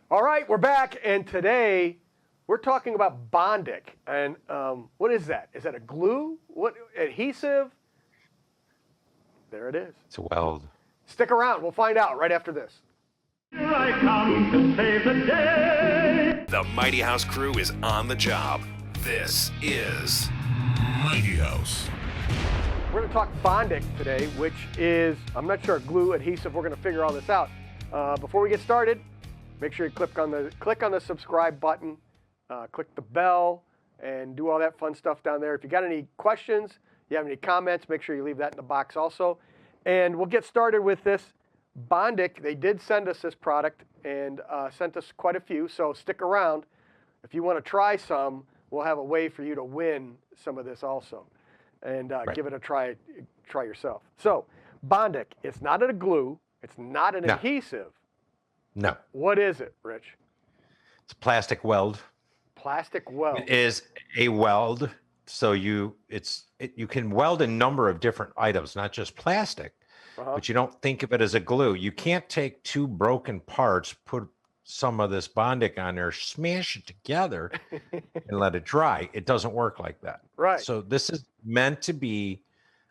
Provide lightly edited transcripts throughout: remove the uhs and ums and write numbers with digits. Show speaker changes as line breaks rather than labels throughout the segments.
All right, we're back, and today we're talking about Bondic. And what is that? Is that a glue? What adhesive? There it is.
It's a weld.
Stick around. We'll find out right after this.
Here I come to save the day.
The Mighty House crew is on the job. This is
Mighty House.
We're going to talk Bondic today, which is, I'm not sure, glue, adhesive. We're going to figure all this out. Before we get started, make sure you click on the subscribe button, click the bell, and do all that fun stuff down there. If you got any questions, you have any comments, make sure you leave that in the box also. And we'll get started with this. Bondic, they did send us this product and sent us quite a few, so stick around. If you want to try some, we'll have a way for you to win some of this also. And give it a try yourself. So, Bondic, it's not a glue, it's not an adhesive.
No.
What is it, Rich?
It's a plastic weld.
Plastic weld.
It is a weld. So you can weld a number of different items, not just plastic, but you don't think of it as a glue. You can't take two broken parts, put some of this Bondic on there, smash it together, and let it dry. It doesn't work like that.
Right.
So this is meant to be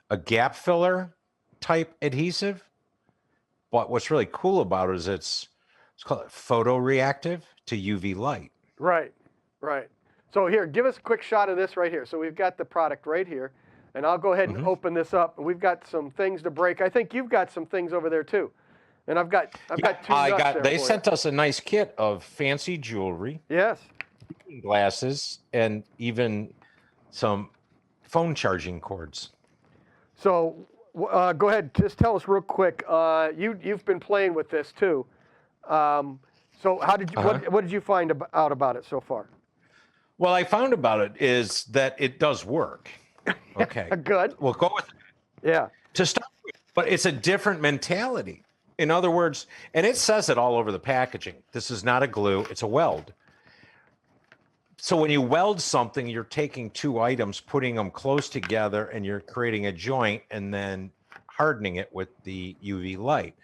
a gap filler type adhesive. But what's really cool about it is it's called photoreactive to UV light.
Right, right. So here, give us a quick shot of this right here. So we've got the product right here, and I'll go ahead and open this up. We've got some things to break. I think you've got some things over there too. And I've got two nuts there
They
for
sent
you.
us a nice kit of fancy jewelry,
Yes.
glasses, and even some phone charging cords.
So go ahead, just tell us real quick. You've been playing with this too. So how did you? What did you find out about it so far?
Well, I found about it is that it does work. Okay.
Good.
We'll go with it.
Yeah.
To start with, but it's a different mentality. In other words, and it says it all over the packaging. This is not a glue, it's a weld. So when you weld something, you're taking two items, putting them close together, and you're creating a joint and then hardening it with the UV light.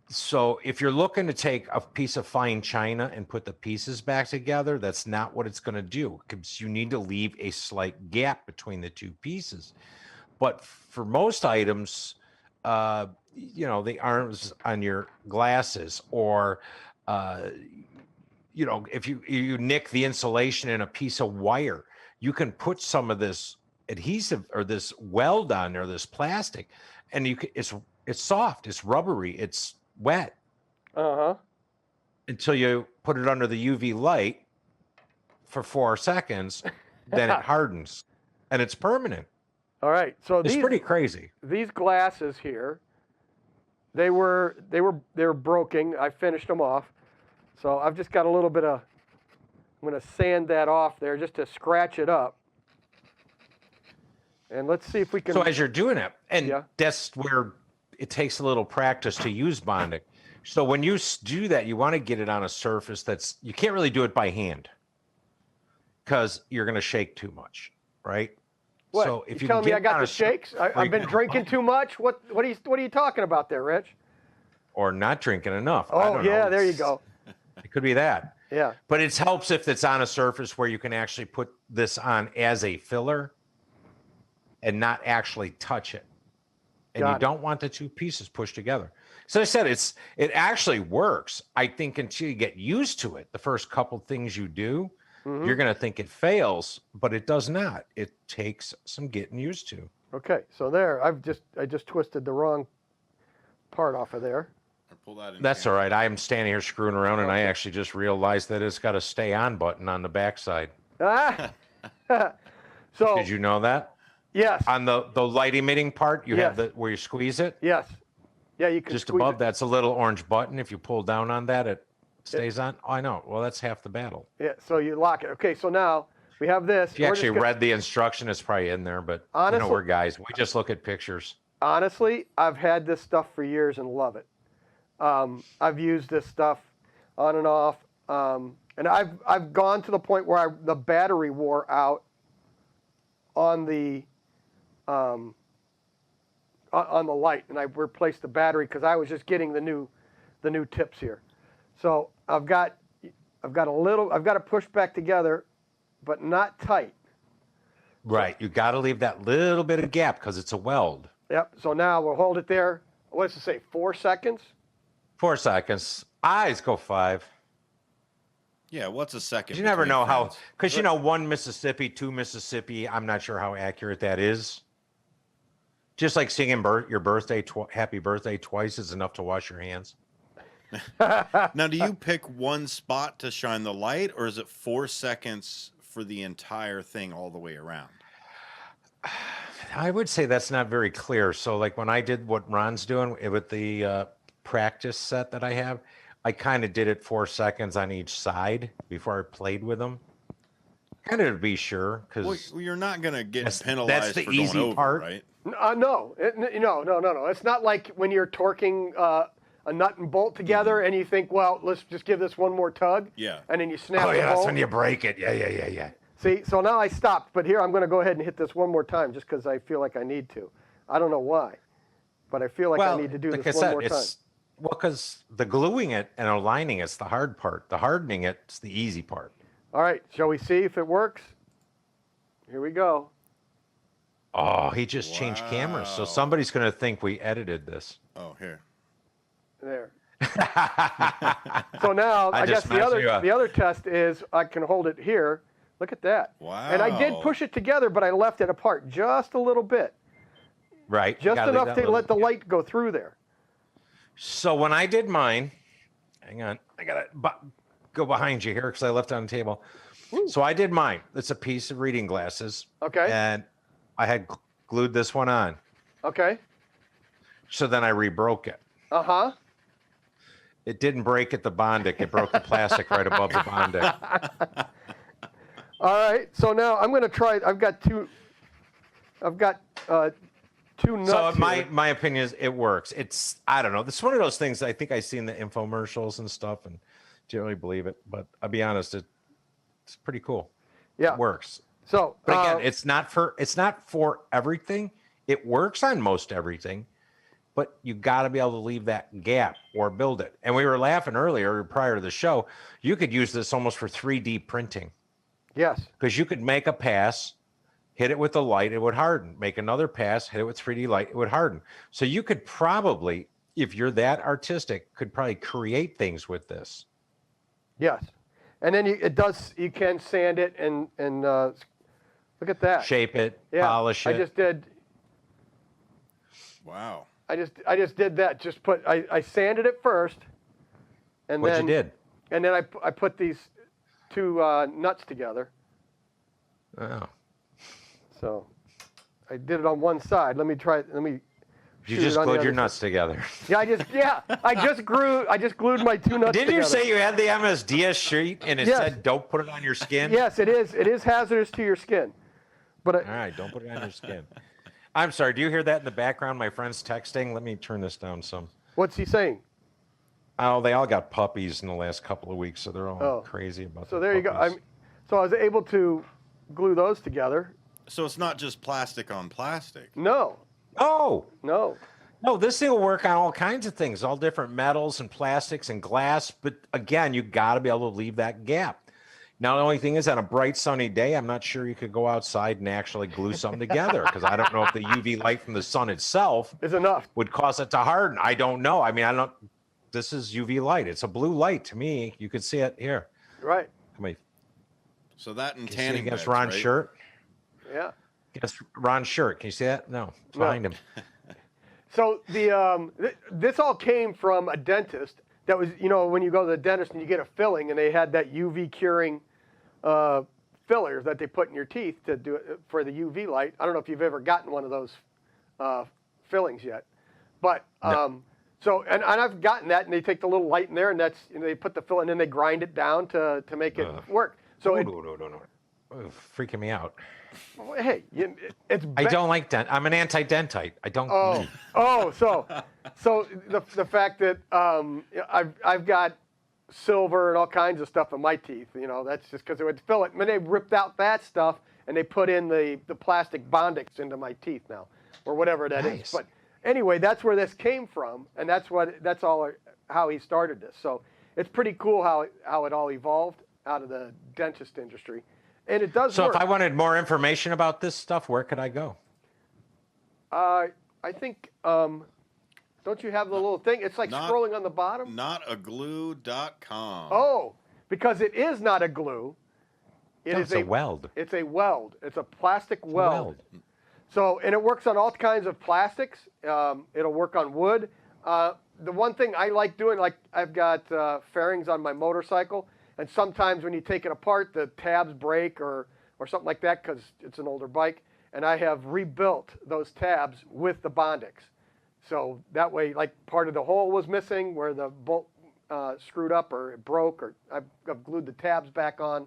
So if you're looking to take a piece of fine china and put the pieces back together, that's not what it's going to do, because you need to leave a slight gap between the two pieces. But for most items, the arms on your glasses, or if you nick the insulation in a piece of wire, you can put some of this adhesive or this weld on there, this plastic, and it's soft, it's rubbery, it's wet. Until you put it under the UV light for 4 seconds, then it hardens, and it's permanent.
All right. So
It's pretty crazy.
These glasses here, they were broken. I finished them off. So I've just got a little bit of, I'm going to sand that off there just to scratch it up. And let's see if we can.
So as you're doing it, and that's where it takes a little practice to use Bondic. So when you do that, you want to get it on a surface you can't really do it by hand, because you're going to shake too much, right?
What?
So if
you telling me I got the shakes? I've been drinking too much? What are you talking about there, Rich?
Or not drinking enough.
Oh,
I don't know.
There you go.
It could be that.
Yeah.
But it helps if it's on a surface where you can actually put this on as a filler and not actually touch it. And you don't want the two pieces pushed together. So I said, it actually works. I think until you get used to it, the first couple things you do, you're going to think it fails, but it does not. It takes some getting used to.
Okay, so there, I just twisted the wrong part off of there.
That's all right. I'm standing here screwing around, and I actually just realized that it's got a stay on button on the backside.
So
did you know that?
Yes.
On the light emitting part, you have where you squeeze it.
Yes. Yeah, you can
just
squeeze
above
it.
that's a little orange button. If you pull down on that, it stays on. Oh, I know. Well, that's half the battle.
Yeah. So you lock it. Okay. So now we have this.
If you actually read the instruction, it's probably in there. But
honestly,
we're guys. We just look at pictures.
Honestly, I've had this stuff for years and love it. I've used this stuff on and off, and I've gone to the point where the battery wore out on the light, and I replaced the battery because I was just getting the new tips here. So I've got to push back together, but not tight.
Right. You got to leave that little bit of gap because it's a weld.
Yep. So now we'll hold it there. What does it say? 4 seconds?
4 seconds. Eyes go 5.
Yeah, what's a second?
You never
between
know how,
friends?
because you know, 1 Mississippi, 2 Mississippi. I'm not sure how accurate that is. Just like singing your birthday, happy birthday twice is enough to wash your hands.
Now, do you pick one spot to shine the light, or is it 4 seconds for the entire thing all the way around?
I would say that's not very clear. So, like when I did what Ron's doing with the practice set that I have, I kind of did it 4 seconds on each side before I played with them. Kind of to be sure, because
Well, you're not going to get penalized
that's the
for
easy
going over,
part.
right?
No. No. It's not like when you're torquing a nut and bolt together and you think, well, let's just give this one more tug.
Yeah.
And then you snap
Oh
the
yeah, that's
bolt.
when you break it. Yeah.
See, so now I stopped, but here I'm going to go ahead and hit this one more time just because I feel like I need to. I don't know why, but I feel like I need to do
like
this
I
one
said,
more time.
Well, because the gluing it and aligning it's the hard part. The hardening it's the easy part.
All right, shall we see if it works? Here we go.
Oh, he just changed cameras, so
Wow.
somebody's going to think we edited this.
Oh, here.
There. So now I guess
just messed you up.
the other test is I can hold it here. Look at that.
Wow.
And I did push it together, but I left it apart just a little bit,
Right. you
just
gotta leave
enough
that
to
little-
let the light go through there.
So when I did mine, hang on, I got to go behind you here because I left it on the table. So I did mine. It's a piece of reading glasses.
Okay.
And I had glued this one on.
Okay.
So then I rebroke it.
Uh-huh.
It didn't break at the Bondic. It broke the plastic right above the Bondic.
All right. So now I'm going to try. I've got two nuts
So
here.
my opinion is it works. It's, I don't know. This is one of those things I think I see in the infomercials and stuff and generally believe it. But I'll be honest, it's pretty cool.
Yeah.
It works.
So,
But again, it's not for everything. It works on most everything, but you got to be able to leave that gap or build it. And we were laughing earlier prior to the show. You could use this almost for 3D printing
yes.
because you could make a pass, hit it with the light, it would harden. Make another pass, hit it with 3D light, it would harden. So you could probably, if you're that artistic, could probably create things with this.
Yes. And then you can sand it and look at that.
Shape it,
Yeah,
polish it.
I just did.
Wow.
I just did that. I sanded it first, and
what
then
you did.
and then I put these two nuts together.
Oh.
So I did it on one side. Let me try. Let me.
You
shoot
just
it on the
glued your
other
nuts together.
side. I just glued my two nuts
Didn't
together.
you say you had the MSDS sheet and it
Yes.
said don't put it on your skin?
Yes, it is. It is hazardous to your skin. But
All right, don't put it on your skin. I'm sorry. Do you hear that in the background? My friend's texting. Let me turn this down some.
what's he saying?
Oh, they all got puppies in the last couple of weeks, so they're all
Oh.
crazy about.
So
their
there you go.
puppies.
So I was able to glue those together.
So it's not just plastic on plastic.
No,
Oh
no.
no, this thing will work on all kinds of things, all different metals and plastics and glass. But again, you got to be able to leave that gap. Now, the only thing is, on a bright sunny day, I'm not sure you could go outside and actually glue something together because I don't know if the UV light from the sun itself
Is enough.
would cause it to harden. I don't know. I mean, I don't. This is UV light. It's a blue light to me. You can see it here.
Right.
Come on.
So that and
Can you see it
tanning
against
beds,
Ron's
right?
shirt?
Yeah.
Against Ron's shirt. Can you see that? No, it's
No.
behind him.
So this all came from a dentist. That was, when you go to the dentist and you get a filling, and they had that UV curing fillers that they put in your teeth to do it for the UV light. I don't know if you've ever gotten one of those fillings yet, but
No.
so and I've gotten that, and they take the little light in there, and they put the filling, and then they grind it down to make it work. So
no. Oh, freaking me out.
hey, it's
I don't like dent. I'm an anti-dentite. I don't.
So the fact that I've got silver and all kinds of stuff in my teeth, that's just because it would fill it. I mean, they ripped out that stuff and they put in the plastic Bondics into my teeth now, or whatever that is.
Nice.
But anyway, that's where this came from, and that's how he started this. So it's pretty cool how it all evolved out of the dentist industry, and it does
So
work.
if I wanted more information about this stuff, where could I go?
I think, don't you have the little thing? It's like
Not-
scrolling on the bottom.
Notaglue.com.
Oh, because it is not a glue.
It's a weld.
It's a weld. It's a plastic
It's a
weld. So, and it works on all kinds of plastics. It'll work on wood. The one thing I like doing, like I've got fairings on my motorcycle, and sometimes when you take it apart, the tabs break or something like that because it's an older bike, and I have rebuilt those tabs with the Bondics. So that way, like part of the hole was missing where the bolt screwed up or it broke, or I've glued the tabs back on,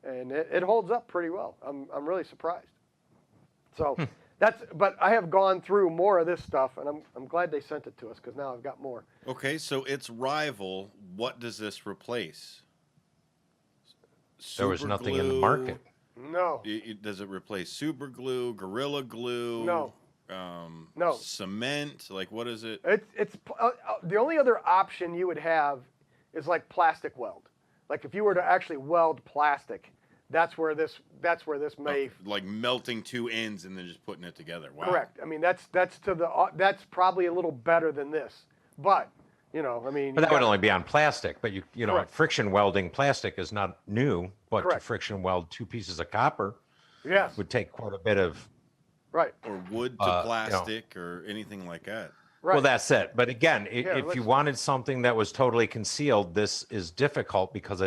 and it holds up pretty well. I'm really surprised. So but I have gone through more of this stuff, and I'm glad they sent it to us because now I've got more.
Okay, so its rival, what does this replace?
There was
Super
nothing in the
glue?
market.
No.
Does it replace super glue, gorilla glue?
No. No.
Cement? Like, what is it?
It's the only other option you would have is like plastic weld. Like if you were to actually weld plastic, that's where this may
Like melting two ends and then just putting it together. Wow.
correct. I mean that's probably a little better than this, but I mean.
But that would only be on plastic. But you know,
Correct.
friction welding plastic is not new. But
Correct.
to friction weld two pieces of copper
Yes.
would take quite a bit of.
Right.
Or wood to plastic or anything like that.
Right.
Well, that's it. But again, if you
let's-
wanted something that was totally concealed, this is difficult because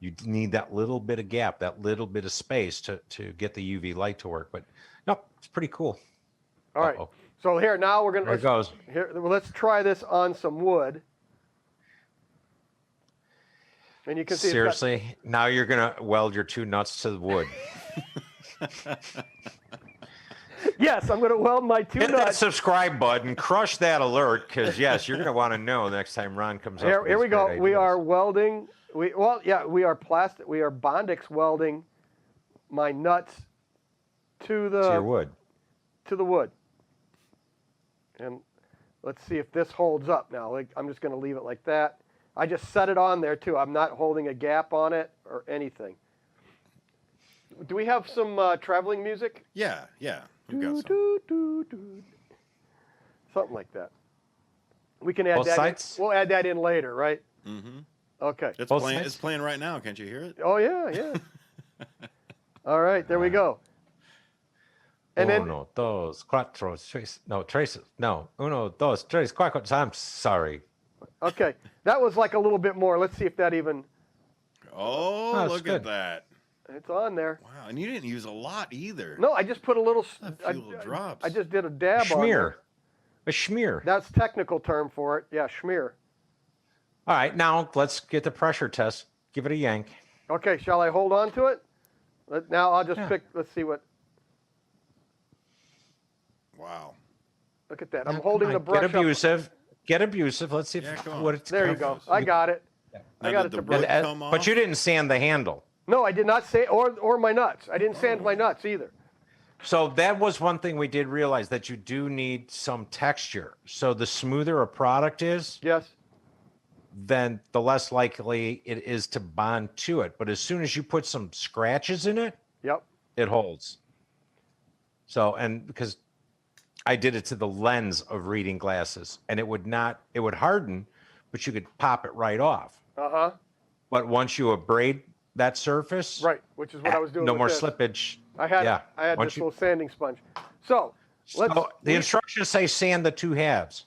you need that little bit of gap, that little bit of space to get the UV light to work. But no, it's pretty cool.
All right.
Uh-oh.
So here now we're gonna
There it goes.
let's try this on some wood. And you can see it's got-
Seriously, now you're gonna weld your two nuts to the wood.
yes, I'm going to weld my two
Hit that
nuts.
subscribe button, crush that alert, because yes, you're gonna want to know next time Ron comes up.
Here,
with
here
these
we go.
great
We
ideas.
are welding. We are plastic. We are Bondics welding my nuts to
to your wood.
to the wood. And let's see if this holds up now. Like, I'm just going to leave it like that. I just set it on there too. I'm not holding a gap on it or anything. Do we have some traveling music?
Yeah. We've got some.
Doo. Something like that. We can add
Both
that.
sides?
We'll add that in later, right?
Mm-hmm.
Okay.
It's
Both
playing.
sides?
It's playing right now. Can't you hear it?
Oh yeah. All right, there we go. And then
Uno, dos, cuatro, tres. No, tres. No. Uno, dos, tres, cuatro. I'm sorry.
okay, that was like a little bit more. Let's see if that even
Oh,
That's
look
good.
at that!
it's on there.
Wow, and you didn't use a lot either.
No, I just put a little.
A few little drops.
I just did a dab on
Schmear.
there.
A schmear.
That's technical term for it. Yeah, schmear.
All right, now let's get the pressure test. Give it a yank.
Okay, shall I hold on to it? Now I'll just
Yeah.
pick. Let's see what.
Wow.
Look at that. I'm
Now,
holding
come
the
on,
brush
Get
up.
abusive. Get abusive. Let's see
Yeah,
if,
come on.
what it's.
There you go. I got it. I
Now,
got
did
it to
the
brush.
wood come off?
But you didn't sand the handle.
No, I did not say or my nuts. I didn't sand my nuts either.
So that was one thing we did realize, that you do need some texture. So the smoother a product is,
Yes.
then the less likely it is to bond to it. But as soon as you put some scratches in it,
Yep.
it holds. So, and because I did it to the lens of reading glasses, and it would harden, but you could pop it right off.
Uh-huh.
But once you abrade that surface,
Right, which is what I was doing
no
with
more
this.
slippage.
I had
yeah.
this little sanding sponge. So, let's
So the instructions say sand the two halves.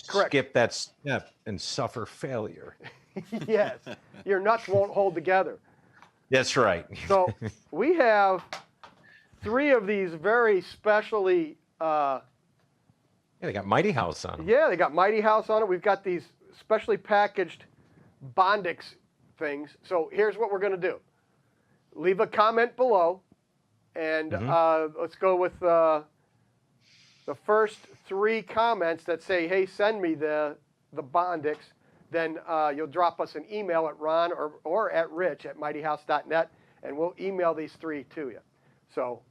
Correct.
Skip that step and suffer failure.
yes. Your nuts won't hold together.
That's right.
So, we have 3 of these very specially
Yeah, they got Mighty House on them.
yeah, they got Mighty House on it. We've got these specially packaged Bondics things. So, here's what we're going to do. Leave a comment below, and let's go with the first 3 comments that say, "Hey, send me the Bondics." Then you'll drop us an email at Ron or at Rich at mightyhouse.net, and we'll email these 3 to you. So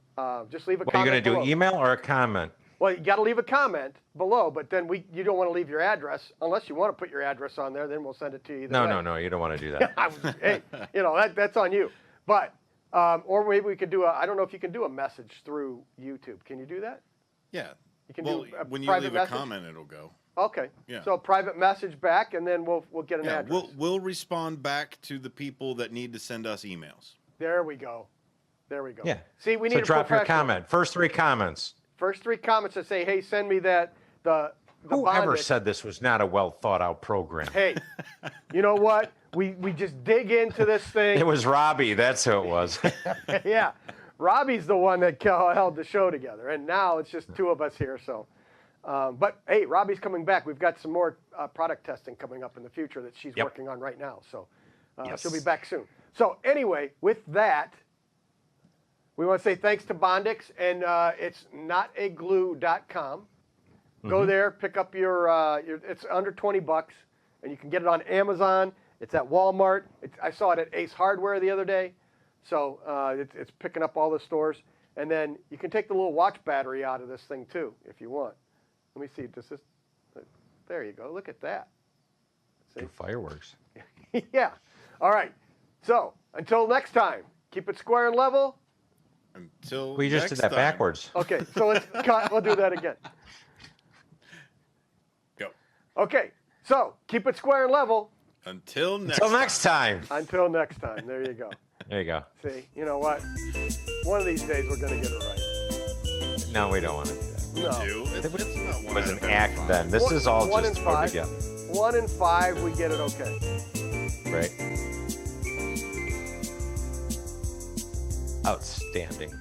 just leave a
What are you
comment.
going to do?
below.
Email or a comment?
Well, you got to leave a comment below, but then you don't want to leave your address unless you want to put your address on there. Then we'll send it to you.
No, you don't want to do that.
Hey, that's on you. But or maybe we could do I don't know if you can do a message through YouTube. Can you do that?
Yeah.
You can
Well,
do a
when you
private
leave
message?
a comment, it'll go.
Okay.
Yeah.
So a private message back, and then we'll get an
Yeah,
address.
we'll respond back to the people that need to send us emails.
There we go.
Yeah.
See, we need
So
a
drop your
professional.
comment. First 3 comments.
First 3 comments that say, "Hey, send me that the
Whoever
Bondic."
said this was not a well thought out program?
Hey, you know what? We just dig into this thing.
It was Robbie. That's who it was.
Yeah, Robbie's the one that held the show together, and now it's just 2 of us here. So, but hey, Robbie's coming back. We've got some more product testing coming up in the future that she's
Yep.
working on right now. So
Yes.
she'll be back soon. So anyway, with that, we want to say thanks to Bondic, and it's notaglue.com. Go there, pick up your it's under $20, and you can get it on Amazon. It's at Walmart. I saw it at Ace Hardware the other day. So it's picking up all the stores. And then you can take the little watch battery out of this thing too, if you want. Let me see. There you go. Look at that.
Do fireworks.
Yeah. All right. So until next time, keep it square and level.
Until
We just
next
did that
time.
backwards.
Okay. So let's cut. We'll do that again.
Go.
Okay. So keep it square and level.
Until next
Until next time.
Until next time. There you go.
There you go.
See, you know what? One of these days we're going to get it right.
No, we don't want to do that.
No.
It's not
It
one
was
out
an
of every
act
5.
then. This is all
One
just
in
put
5.
together.
1 in 5, we get it okay.
Right? Outstanding.